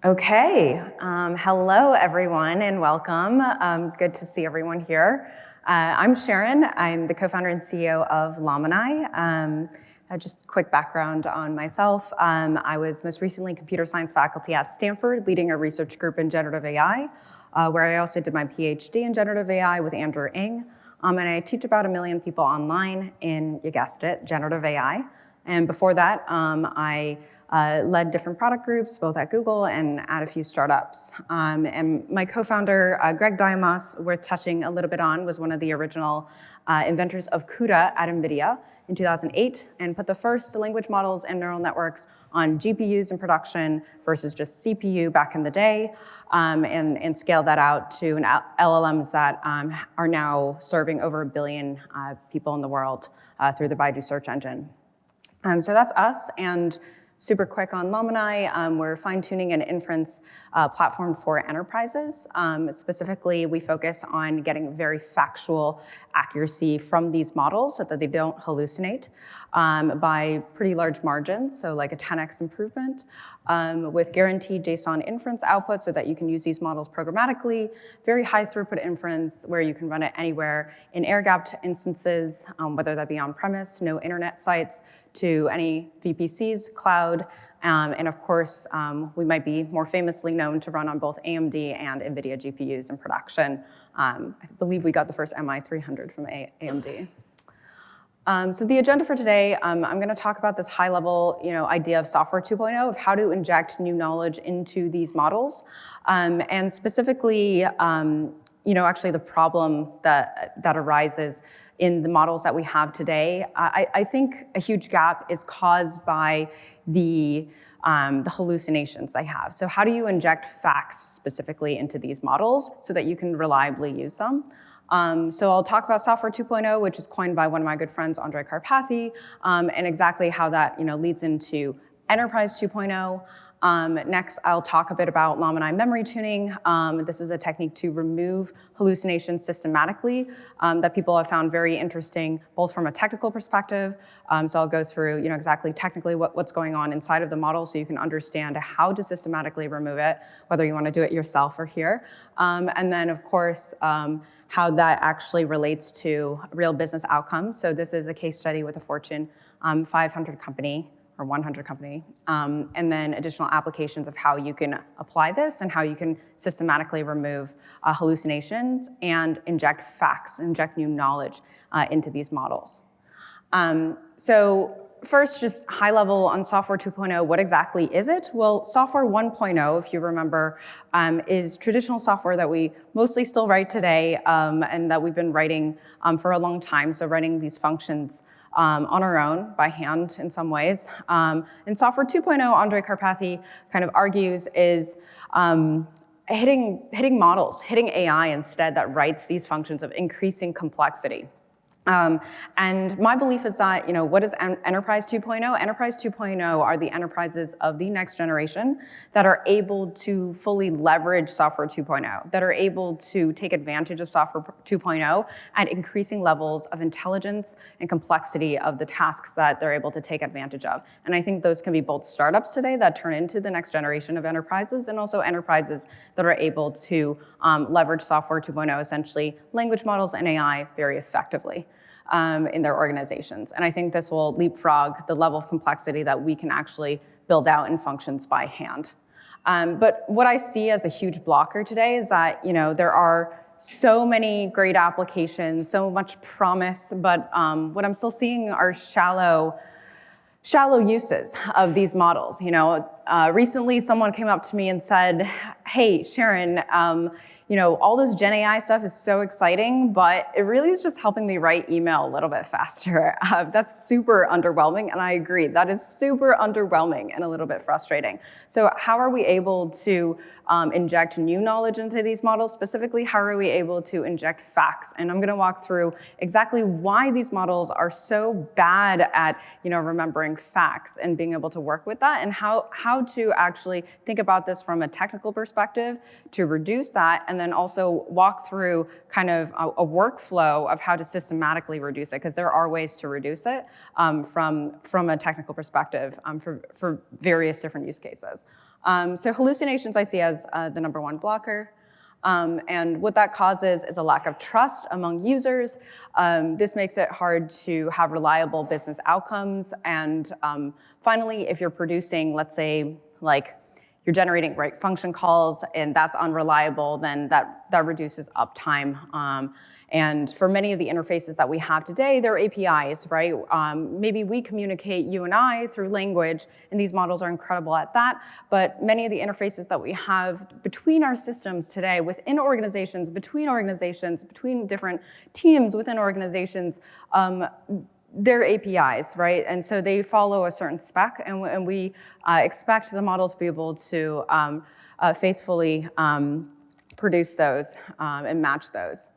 Okay, hello everyone and welcome. Good to see everyone here. I'm Sharon. I'm the co-founder and CEO of Lamini. Just a quick background on myself. I was most recently computer science faculty at Stanford, leading a research group in generative AI, where I also did my PhD in generative AI with Andrew Ng. And I teach about 1 million people online in, you guessed it, generative AI. And before that, I led different product groups, both at Google and at a few startups. And my co-founder, Greg Diamas, worth touching a little bit on, was one of the original inventors of CUDA at NVIDIA in 2008 and put the first language models and neural networks on GPUs in production versus just CPU back in the day, and scaled that out to LLMs that are now serving over 1 billion people in the world through the Baidu search engine. So that's us, and super quick on Lamini, we're fine-tuning an inference platform for enterprises. Specifically, we focus on getting very factual accuracy from these models so that they don't hallucinate by pretty large margins, so like a 10x improvement, with guaranteed JSON inference output so that you can use these models programmatically, very high throughput inference where you can run it anywhere in air-gapped instances, whether that be on-premise, no internet sites, to any VPCs, cloud, and of course, we might be more famously known to run on both AMD and NVIDIA GPUs in production. I believe we got the first MI300 from AMD. So the agenda for today, I'm going to talk about this high-level, idea of software 2.0, of how to inject new knowledge into these models, and specifically, actually the problem that arises in the models that we have today. I think a huge gap is caused by the hallucinations they have. So how do you inject facts specifically into these models so that you can reliably use them? So I'll talk about software 2.0, which is coined by one of my good friends, Andrej Karpathy, and exactly how that leads into enterprise 2.0. Next, I'll talk a bit about Lamini memory tuning. This is a technique to remove hallucinations systematically that people have found very interesting, both from a technical perspective. So I'll go through, exactly technically what's going on inside of the model so you can understand how to systematically remove it, whether you want to do it yourself or here. And then, of course, how that actually relates to real business outcomes. So this is a case study with a Fortune 500 company, or 100 company, and then additional applications of how you can apply this and how you can systematically remove hallucinations and inject facts, inject new knowledge into these models. So first, just high level on software 2.0, what exactly is it? Well, software 1.0, if you remember, is traditional software that we mostly still write today and that we've been writing for a long time, so writing these functions on our own, by hand in some ways. And software 2.0, Andrej Karpathy kind of argues, is hitting models, hitting AI instead that writes these functions of increasing complexity. And my belief is that, what is Enterprise 2.0? Enterprise 2.0 are the enterprises of the next generation that are able to fully leverage software 2.0, that are able to take advantage of software 2.0 at increasing levels of intelligence and complexity of the tasks that they're able to take advantage of. And I think those can be both startups today that turn into the next generation of enterprises, and also enterprises that are able to leverage software 2.0, essentially language models and AI, very effectively in their organizations. And I think this will leapfrog the level of complexity that we can actually build out in functions by hand. But what I see as a huge blocker today is that, there are so many great applications, so much promise, but what I'm still seeing are shallow uses of these models. Recently someone came up to me and said, "Hey, Sharon, all this Gen AI stuff is so exciting, but it really is just helping me write email a little bit faster." That's super underwhelming, and I agree. That is super underwhelming and a little bit frustrating. So how are we able to inject new knowledge into these models? Specifically, how are we able to inject facts? And I'm going to walk through exactly why these models are so bad at, remembering facts and being able to work with that, and how to actually think about this from a technical perspective to reduce that, and then also walk through kind of a workflow of how to systematically reduce it, because there are ways to reduce it from a technical perspective for various different use cases. So hallucinations I see as the number one blocker. And what that causes is a lack of trust among users. This makes it hard to have reliable business outcomes. And finally, if you're producing, let's say, like you're generating function calls and that's unreliable, then that reduces uptime. And for many of the interfaces that we have today, they're APIs, right? Maybe we communicate, you and I, through language, and these models are incredible at that. But many of the interfaces that we have between our systems today, within organizations, between different teams within organizations, they're APIs, right? And so they follow a certain spec, and we expect the model to be able to faithfully produce those and match those.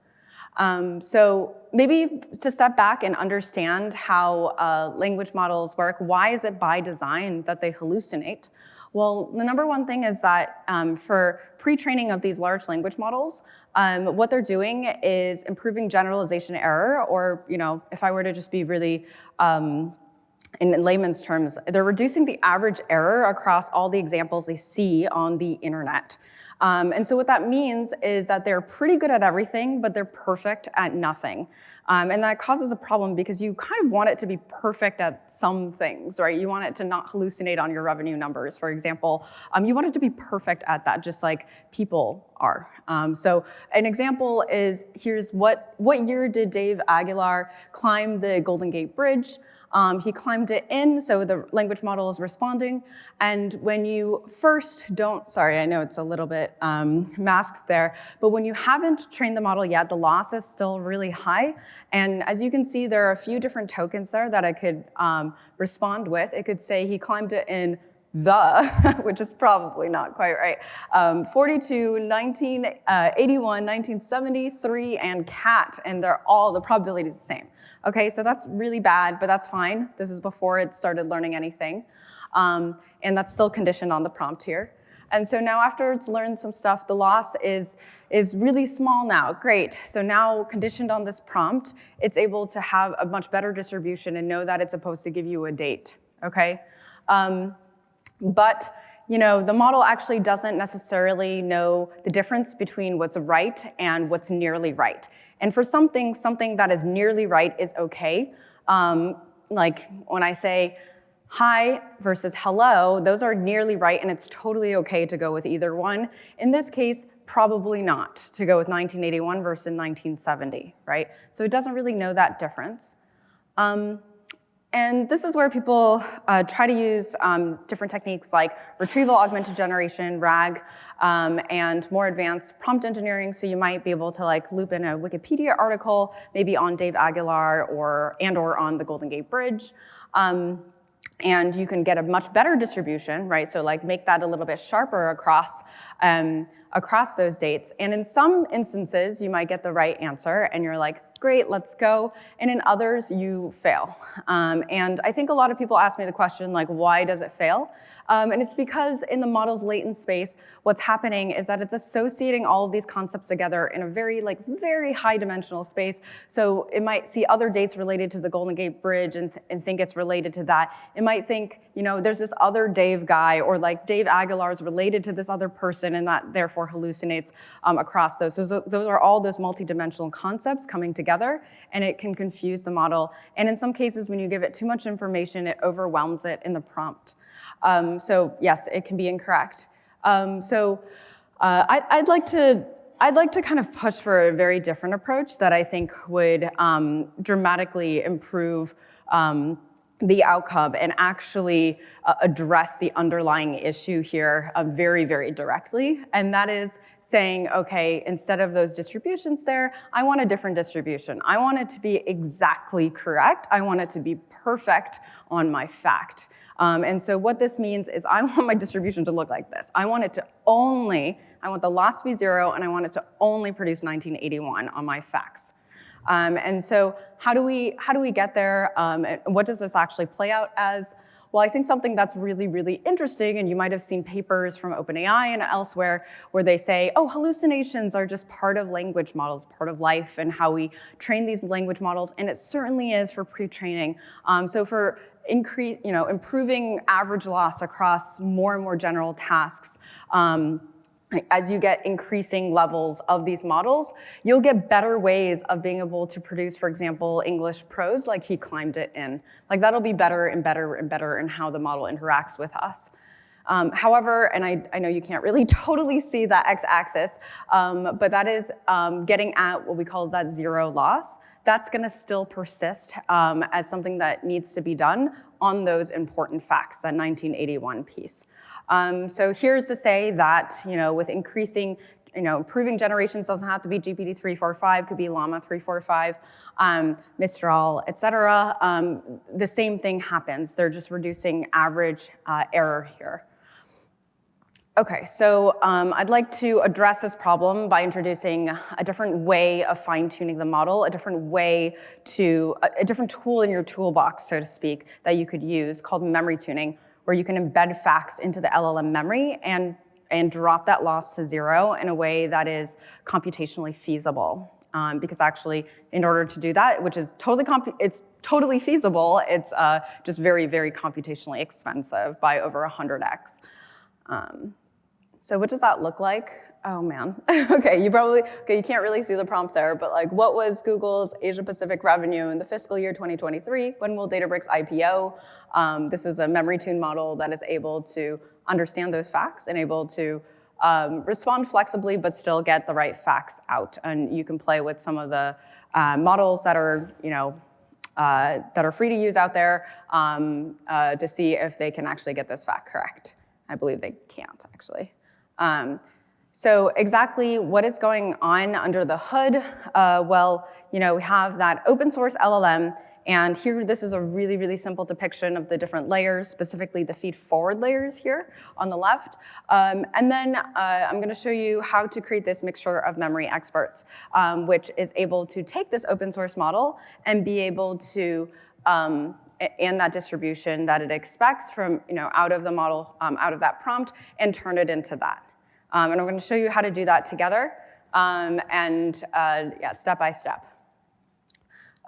So maybe to step back and understand how language models work, why is it by design that they hallucinate? Well, the number one thing is that for pre-training of these large language models, what they're doing is improving generalization error, or if I were to just be really in layman's terms, they're reducing the average error across all the examples they see on the internet. And so what that means is that they're pretty good at everything, but they're perfect at nothing. And that causes a problem because you kind of want it to be perfect at some things, right? You want it to not hallucinate on your revenue numbers, for example. You want it to be perfect at that, just like people are. So an example is, here's what year did Dave Aguilar climb the Golden Gate Bridge? He climbed it in, so the language model is responding. And when you first sorry, I know it's a little bit masked there, but when you haven't trained the model yet, the loss is still really high. And as you can see, there are a few different tokens there that I could respond with. It could say he climbed it in which is probably not quite right, 42, 1981, 1973, and cat, and the probability is the same. Okay, so that's really bad, but that's fine. This is before it started learning anything. And that's still conditioned on the prompt here. And so now after it's learned some stuff, the loss is really small now. Great, so now conditioned on this prompt, it's able to have a much better distribution and know that it's supposed to give you a date, okay? But the model actually doesn't necessarily know the difference between what's right and what's nearly right. And for something that is nearly right is okay. Like when I say hi versus hello, those are nearly right, and it's totally okay to go with either one. In this case, probably not to go with 1981 versus 1970, right? So it doesn't really know that difference. And this is where people try to use different techniques like retrieval augmented generation, RAG, and more advanced prompt engineering. So you might be able to loop in a Wikipedia article, maybe on Dave Aguilar or on the Golden Gate Bridge. And you can get a much better distribution, right? So make that a little bit sharper across those dates. And in some instances, you might get the right answer and you're like, great, let's go. And in others, you fail. And I think a lot of people ask me the question, why does it fail? And it's because in the model's latent space, what's happening is that it's associating all of these concepts together in a very, very high dimensional space. So it might see other dates related to the Golden Gate Bridge and think it's related to that. It might think, there's this other Dave guy, or Dave Aguilar is related to this other person, and that therefore hallucinates across those. So those are all those multidimensional concepts coming together, and it can confuse the model. And in some cases, when you give it too much information, it overwhelms it in the prompt. So yes, it can be incorrect. I'd like to kind of push for a very different approach that I think would dramatically improve the outcome and actually address the underlying issue here very, very directly. And that is saying, okay, instead of those distributions there, I want a different distribution. I want it to be exactly correct. I want it to be perfect on my fact. And so what this means is I want my distribution to look like this. I want the loss to be 0, and I want it to only produce 1981 on my facts. And so how do we get there? What does this actually play out as? well, I think something that's really, really interesting, and you might have seen papers from OpenAI and elsewhere where they say, oh, hallucinations are just part of language models, part of life and how we train these language models, and it certainly is for pre-training. So for improving average loss across more and more general tasks, as you get increasing levels of these models, you'll get better ways of being able to produce, for example, English prose like he climbed it in. Like that'll be better and better and better in how the model interacts with us. However, and I know you can't really totally see that x-axis, but that is getting at what we call that zero loss. That's gonna still persist as something that needs to be done on those important facts, that 1981 piece. So here's to say that, with increasing, improving generations doesn't have to be GPT 345, could be Llama 345, Mistral, et cetera. The same thing happens. They're just reducing average error here. Okay, so I'd like to address this problem by introducing a different way of fine-tuning the model, a different tool in your toolbox, so to speak, that you could use called memory tuning, where you can embed facts into the LLM memory and drop that loss to zero in a way that is computationally feasible. Because actually, in order to do that, which is totally feasible, it's just very, very computationally expensive by over 100x. So what does that look like? Oh man, okay, you can't really see the prompt there, but like what was Google's Asia Pacific revenue in the fiscal year 2023? When will Databricks IPO? This is a memory tune model that is able to understand those facts and able to respond flexibly, but still get the right facts out. And you can play with some of the models that are, that are free to use out there to see if they can actually get this fact correct. I believe they can't actually. So exactly what is going on under the hood? Well, we have that open source LLM, and here this is a really, really simple depiction of the different layers, specifically the feed forward layers here on the left. And then I'm going to show you how to create this mixture of memory experts, which is able to take this open source model and be able to and that distribution that it expects from, out of the model, out of that prompt, and turn it into that. And I'm going to show you how to do that together, step by step.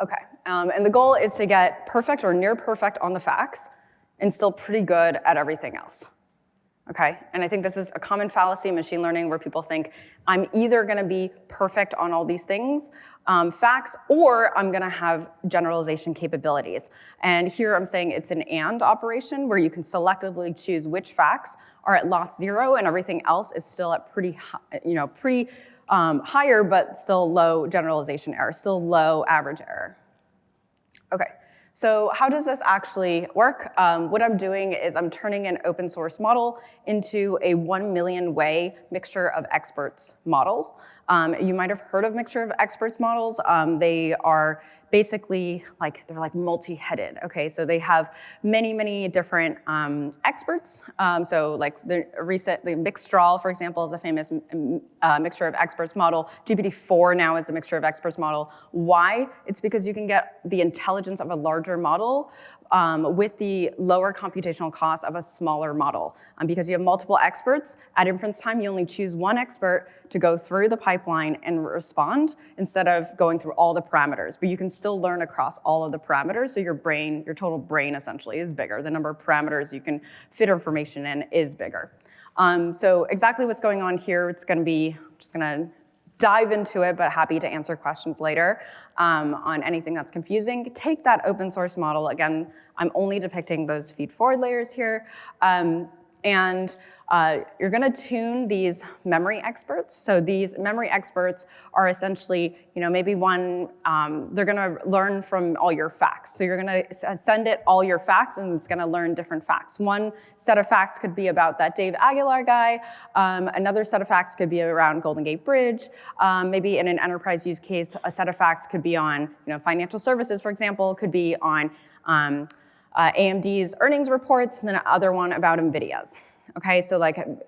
Okay, and the goal is to get perfect or near perfect on the facts and still pretty good at everything else. Okay, and I think this is a common fallacy in machine learning where people think, I'm either gonna be perfect on all these things, facts, or I'm gonna have generalization capabilities. And here I'm saying it's an and operation where you can selectively choose which facts are at loss zero and everything else is still at pretty higher, but still low generalization error, still low average error. Okay. So how does this actually work? What I'm doing is I'm turning an open source model into a 1 million way mixture of experts model. You might have heard of mixture of experts models. They are basically they're multi-headed, okay? So they have many, many different experts. So like the Mistral, for example, is a famous mixture of experts model. GPT-4 now is a mixture of experts model. Why? It's because you can get the intelligence of a larger model with the lower computational cost of a smaller model. Because you have multiple experts, at inference time, you only choose one expert to go through the pipeline and respond instead of going through all the parameters. But you can still learn across all of the parameters, so your total brain essentially is bigger. The number of parameters you can fit information in is bigger. So exactly what's going on here, it's gonna be, just gonna dive into it, but happy to answer questions later on anything that's confusing. Take that open source model. Again, I'm only depicting those feed forward layers here. You're gonna tune these memory experts. So these memory experts are essentially, maybe they're gonna learn from all your facts. So you're gonna send it all your facts and it's gonna learn different facts. One set of facts could be about that Dave Aguilar guy. Another set of facts could be around Golden Gate Bridge. Maybe in an enterprise use case, a set of facts could be on, financial services, for example, could be on AMD's earnings reports, and then another one about NVIDIA's. Okay, so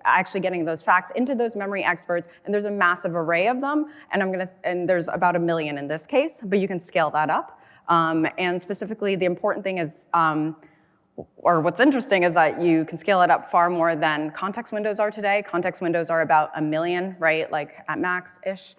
actually getting those facts into those memory experts, and there's a massive array of them, and there's about 1 million in this case, but you can scale that up. And specifically, the important thing is or what's interesting is that you can scale it up far more than context windows are today. Context windows are about 1 million, right, like at max-ish.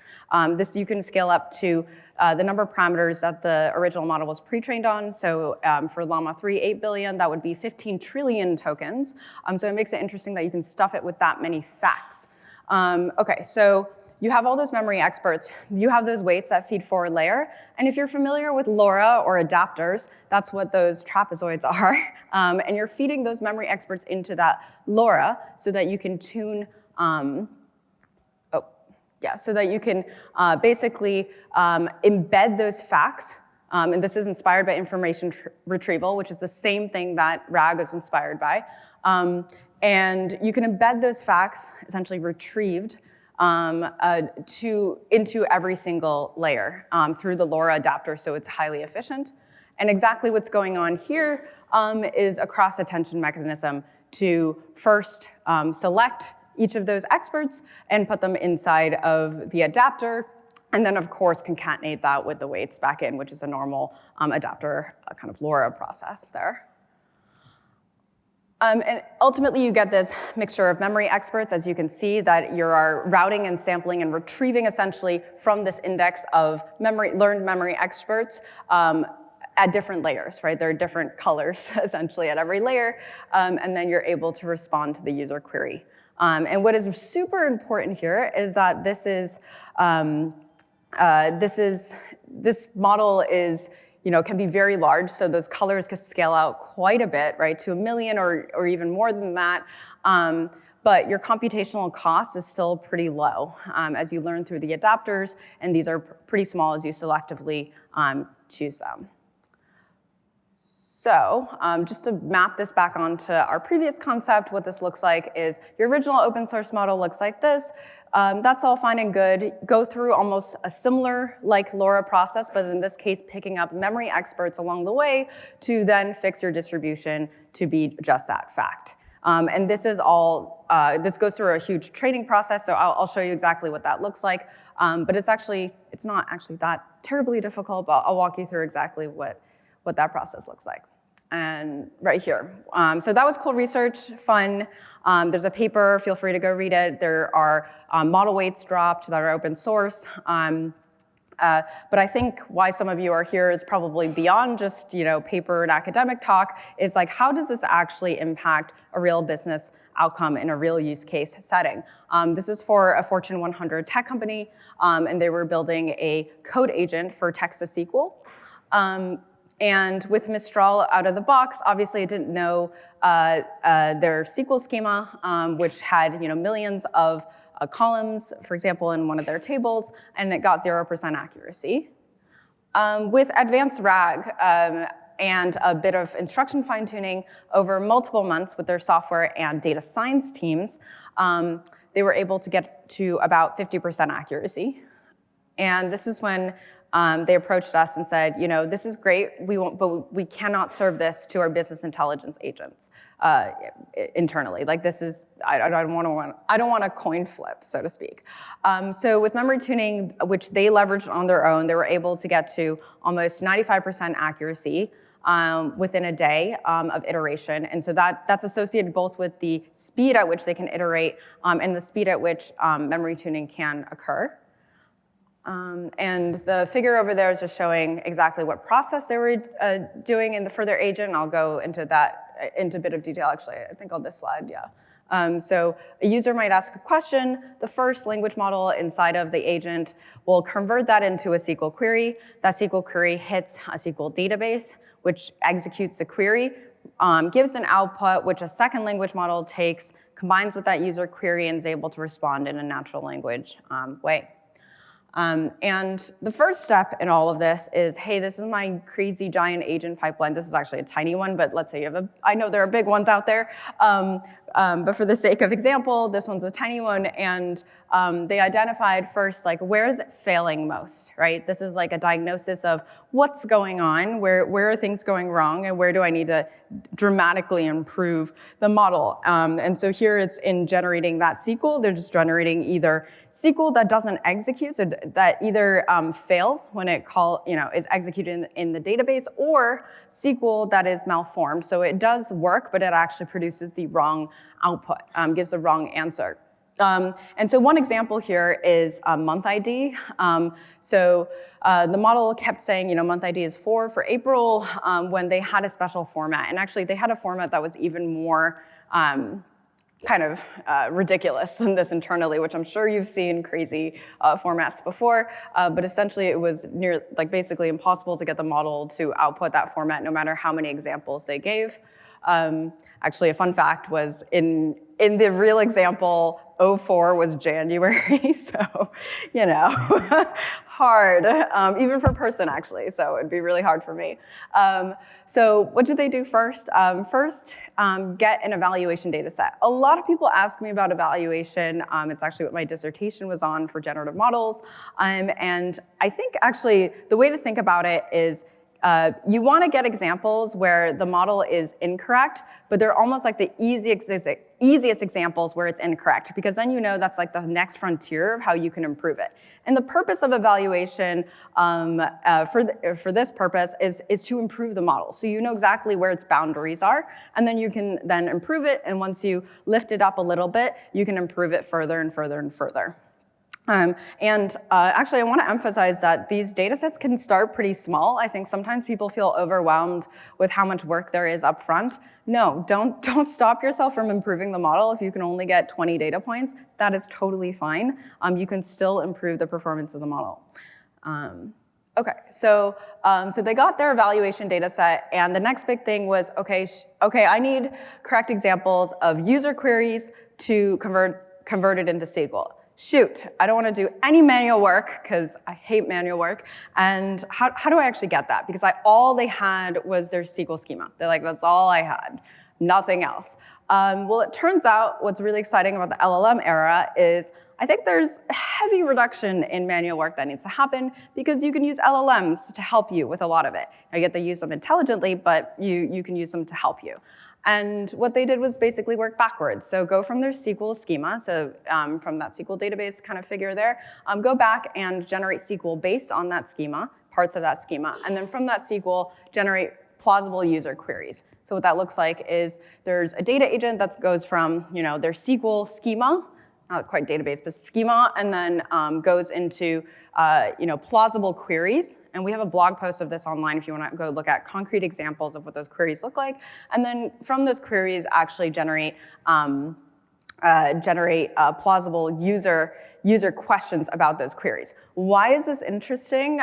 This you can scale up to the number of parameters that the original model was pre-trained on. So for Llama 3, 8 billion, that would be 15 trillion tokens. So it makes it interesting that you can stuff it with that many facts. Okay, so you have all those memory experts. You have those weights that feed forward layer. And if you're familiar with LoRa or adapters, that's what those trapezoids are. And you're feeding those memory experts into that LoRa so that you can tune, so that you can basically embed those facts. And this is inspired by information retrieval, which is the same thing that RAG is inspired by. And you can embed those facts, essentially retrieved, into every single layer through the LoRa adapter, so it's highly efficient. And exactly what's going on here is a cross-attention mechanism to first select each of those experts and put them inside of the adapter, and then of course concatenate that with the weights back in, which is a normal adapter kind of LoRa process there. And ultimately, you get this mixture of memory experts, as you can see, that you are routing and sampling and retrieving essentially from this index of learned memory experts at different layers, right? There are different colors, essentially, at every layer, and then you're able to respond to the user query. And what is super important here is that this model is, can be very large, so those colors can scale out quite a bit, right, to 1 million or even more than that. But your computational cost is still pretty low as you learn through the adapters, and these are pretty small as you selectively choose them. So just to map this back onto our previous concept, what this looks like is your original open source model looks like this. That's all fine and good. Go through almost a similar like LoRa process, but in this case, picking up memory experts along the way to then fix your distribution to be just that fact. And this is all, this goes through a huge training process, so I'll show you exactly what that looks like. But it's not actually that terribly difficult, but I'll walk you through exactly what that process looks like. And right here. So that was cool research, fun. There's a paper, feel free to go read it. There are model weights dropped that are open source. But I think why some of you are here is probably beyond just paper and academic talk, is like, how does this actually impact a real business outcome in a real use case setting? This is for a Fortune 100 tech company, and they were building a code agent for text-to-SQL. And with Mistral out of the box, obviously it didn't know their SQL schema, which had millions of columns, for example, in one of their tables, and it got 0% accuracy. With advanced RAG and a bit of instruction fine-tuning over multiple months with their software and data science teams, they were able to get to about 50% accuracy. And this is when they approached us and said, this is great, but we cannot serve this to our business intelligence agents internally. Like this is, I don't want a coin flip, so to speak. So with memory tuning, which they leveraged on their own, they were able to get to almost 95% accuracy within a day of iteration. And so that's associated both with the speed at which they can iterate and the speed at which memory tuning can occur. And the figure over there is just showing exactly what process they were doing for their agent. And I'll go into that into a bit of detail, actually, I think on this slide, yeah. So a user might ask a question. The first language model inside of the agent will convert that into a SQL query. That SQL query hits a SQL database, which executes the query, gives an output, which a second language model takes, combines with that user query, and is able to respond in a natural language way. And the first step in all of this is, hey, this is my crazy giant agent pipeline. This is actually a tiny one, but let's say you have I know there are big ones out there. but for the sake of example, this one's a tiny one, and they identified first, like, where is it failing most, right? This is like a diagnosis of what's going on, where are things going wrong, and where do I need to dramatically improve the model. And so here it's in generating that SQL. They're just generating either SQL that doesn't execute, so that either fails when it is executed in the database, or SQL that is malformed. So it does work, but it actually produces the wrong output, gives the wrong answer. And so one example here is month ID. So the model kept saying, month ID is 4 for April, when they had a special format. And actually, they had a format that was even more ridiculous than this internally, which I'm sure you've seen crazy formats before. But essentially, it was basically impossible to get the model to output that format, no matter how many examples they gave. Actually, a fun fact was in the real example, 04 was January, so, hard, even for a person, actually, so it'd be really hard for me. So what did they do first? First, get an evaluation data set. A lot of people ask me about evaluation. It's actually what my dissertation was on for generative models. And I think, actually, the way to think about it is you want to get examples where the model is incorrect, but they're almost like the easiest examples where it's incorrect, because then that's like the next frontier of how you can improve it. And the purpose of evaluation for this purpose is to improve the model. So you know exactly where its boundaries are, and then you can then improve it, and once you lift it up a little bit, you can improve it further and further and further. Actually, I want to emphasize that these data sets can start pretty small. I think sometimes people feel overwhelmed with how much work there is up front. No, don't stop yourself from improving the model. If you can only get 20 data points, that is totally fine. You can still improve the performance of the model. Okay, so they got their evaluation data set, and the next big thing was, okay, I need correct examples of user queries to convert it into SQL. Shoot, I don't want to do any manual work because I hate manual work. And how do I actually get that? Because all they had was their SQL schema. They're like, that's all I had, nothing else. Well, it turns out what's really exciting about the LLM era is I think there's a heavy reduction in manual work that needs to happen because you can use LLMs to help you with a lot of it. Now, you get to use them intelligently, but you can use them to help you. And what they did was basically work backwards. So go from their SQL schema, so from that SQL database kind of figure there, go back and generate SQL based on that schema, parts of that schema, and then from that SQL, generate plausible user queries. So what that looks like is there's a data agent that goes from their SQL schema, not quite database, but schema, and then goes into plausible queries. And we have a blog post of this online if you want to go look at concrete examples of what those queries look like. And then from those queries, actually generate plausible user questions about those queries. Why is this interesting?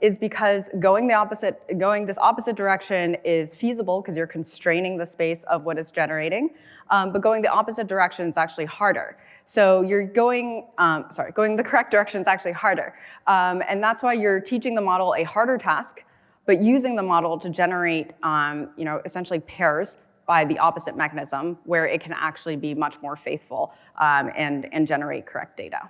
Is because going this opposite direction is feasible because you're constraining the space of what it's generating. But going the opposite direction is actually harder. So you're going the correct direction is actually harder. And that's why you're teaching the model a harder task, but using the model to generate essentially pairs by the opposite mechanism where it can actually be much more faithful and generate correct data.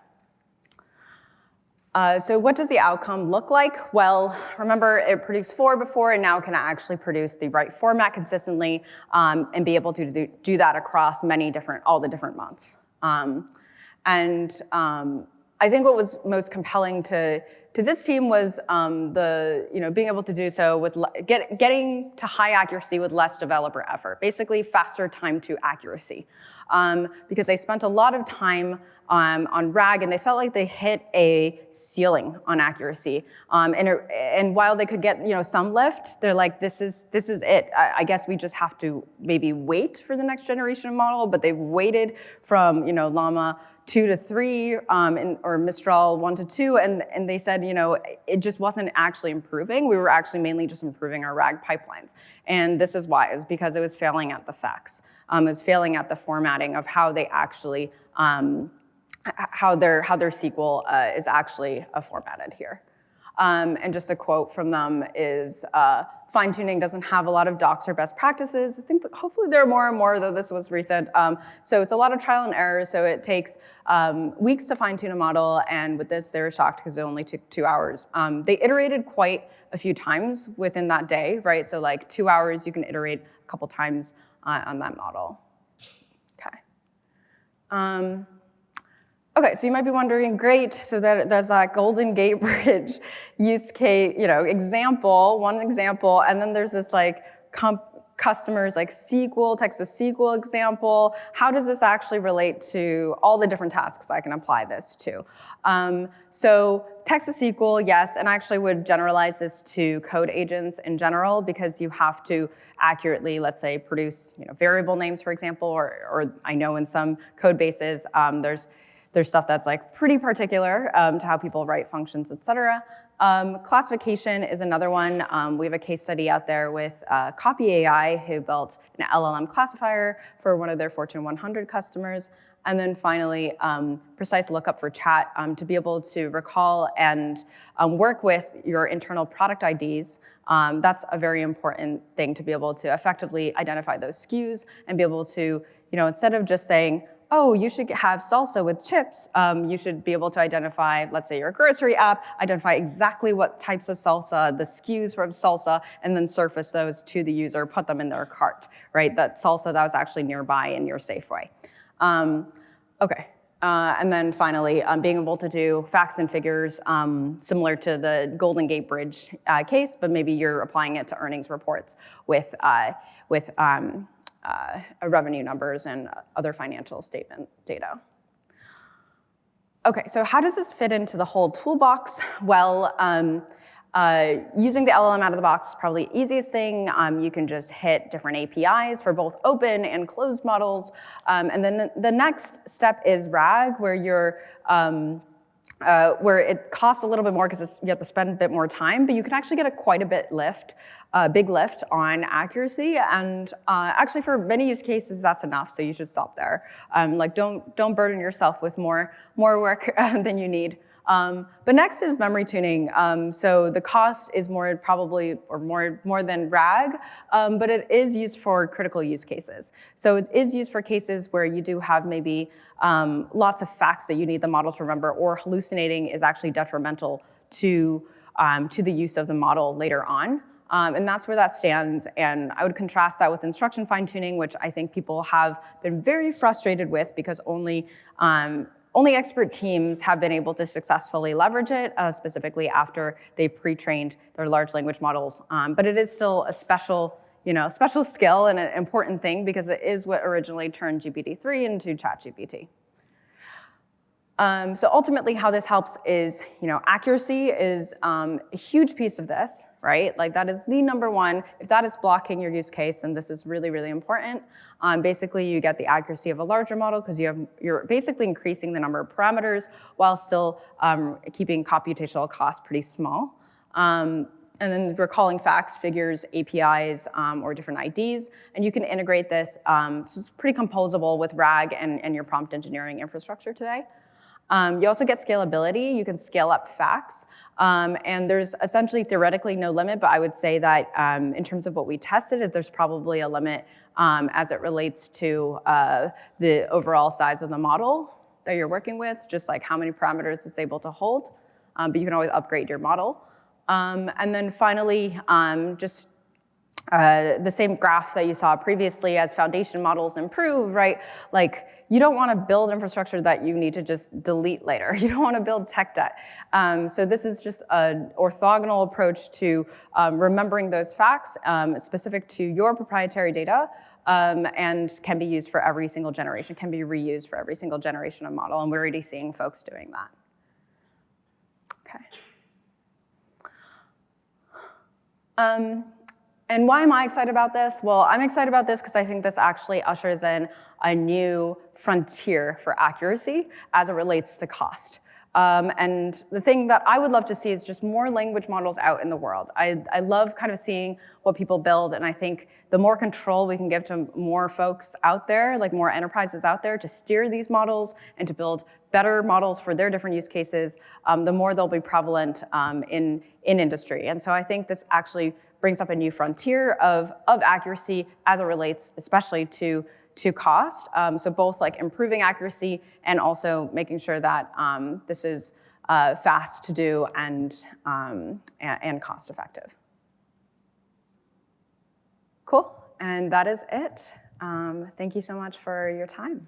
So what does the outcome look like? Well, remember it produced 4 before, and now it can actually produce the right format consistently and be able to do that across all the different months. I think what was most compelling to this team was being able to do so with getting to high accuracy with less developer effort, basically faster time to accuracy, because they spent a lot of time on RAG, and they felt like they hit a ceiling on accuracy. And while they could get some lift, they're like, this is it. I guess we just have to maybe wait for the next generation of model. But they waited from Llama 2 to 3 or Mistral 1 to 2, and they said it just wasn't actually improving. We were actually mainly just improving our RAG pipelines, and this is why. It's because it was failing at the facts. It was failing at the formatting of how they actually how their SQL is actually formatted here. And just a quote from them is, fine-tuning doesn't have a lot of docs or best practices. I think that hopefully there are more and more, though this was recent. So it's a lot of trial and error, so it takes weeks to fine-tune a model, and with this, they were shocked because it only took 2 hours. They iterated quite a few times within that day, right? So like 2 hours, you can iterate a couple times on that model. Okay. Okay, so you might be wondering, great, so there's that Golden Gate Bridge use case, example, one example, and then there's this like customers like SQL, text-to-SQL example. How does this actually relate to all the different tasks I can apply this to? So text-to-SQL, yes, and I actually would generalize this to code agents in general because you have to accurately, let's say, produce variable names, for example, or I know in some code bases there's stuff that's like pretty particular to how people write functions, et cetera. Classification is another one. We have a case study out there with Copy AI, who built an LLM classifier for one of their Fortune 100 customers. And then finally, precise lookup for chat to be able to recall and work with your internal product IDs. That's a very important thing to be able to effectively identify those SKUs and be able to, instead of just saying, oh, you should have salsa with chips, you should be able to identify, let's say your grocery app, identify exactly what types of salsa, the SKUs from salsa, and then surface those to the user, put them in their cart, right? That salsa that was actually nearby in your Safeway. Okay, and then finally, being able to do facts and figures similar to the Golden Gate Bridge case, but maybe you're applying it to earnings reports with revenue numbers and other financial statement data. Okay, so how does this fit into the whole toolbox? Well, using the LLM out of the box is probably the easiest thing. You can just hit different APIs for both open and closed models. And then the next step is RAG, where where it costs a little bit more because you have to spend a bit more time, but you can actually get quite a big lift on accuracy. And actually for many use cases, that's enough, so you should stop there. Don't burden yourself with more work than you need. But next is memory tuning. So the cost is more than RAG, but it is used for critical use cases. So it is used for cases where you do have maybe lots of facts that you need the model to remember, or hallucinating is actually detrimental to the use of the model later on. And that's where that stands. And I would contrast that with instruction fine-tuning, which I think people have been very frustrated with because only expert teams have been able to successfully leverage it, specifically after they pre-trained their large language models. But it is still a special skill and an important thing because it is what originally turned GPT-3 into ChatGPT. So ultimately how this helps is, accuracy is a huge piece of this, right? Like that is the number one. If that is blocking your use case, then this is really, really important. Basically you get the accuracy of a larger model because you're basically increasing the number of parameters while still keeping computational costs pretty small. And then recalling facts, figures, APIs, or different IDs, and you can integrate this. So it's pretty composable with RAG and your prompt engineering infrastructure today. You also get scalability. You can scale up facts. And there's essentially theoretically no limit, but I would say that in terms of what we tested, there's probably a limit as it relates to the overall size of the model that you're working with, just like how many parameters it's able to hold. But you can always upgrade your model. And then finally, the same graph that you saw previously as foundation models improve, right? Like you don't want to build infrastructure that you need to just delete later. You don't want to build tech debt. So this is just an orthogonal approach to remembering those facts specific to your proprietary data and can be used for every single generation, can be reused for every single generation of model. And we're already seeing folks doing that. Okay. And why am I excited about this? Well, I'm excited about this because I think this actually ushers in a new frontier for accuracy as it relates to cost. And the thing that I would love to see is just more language models out in the world. I love kind of seeing what people build, and I think the more control we can give to more folks out there, like more enterprises out there, to steer these models and to build better models for their different use cases, the more they'll be prevalent in industry. And so I think this actually brings up a new frontier of accuracy as it relates especially to cost. So both like improving accuracy and also making sure that this is fast to do and cost effective. Cool, and that is it. Thank you so much for your time.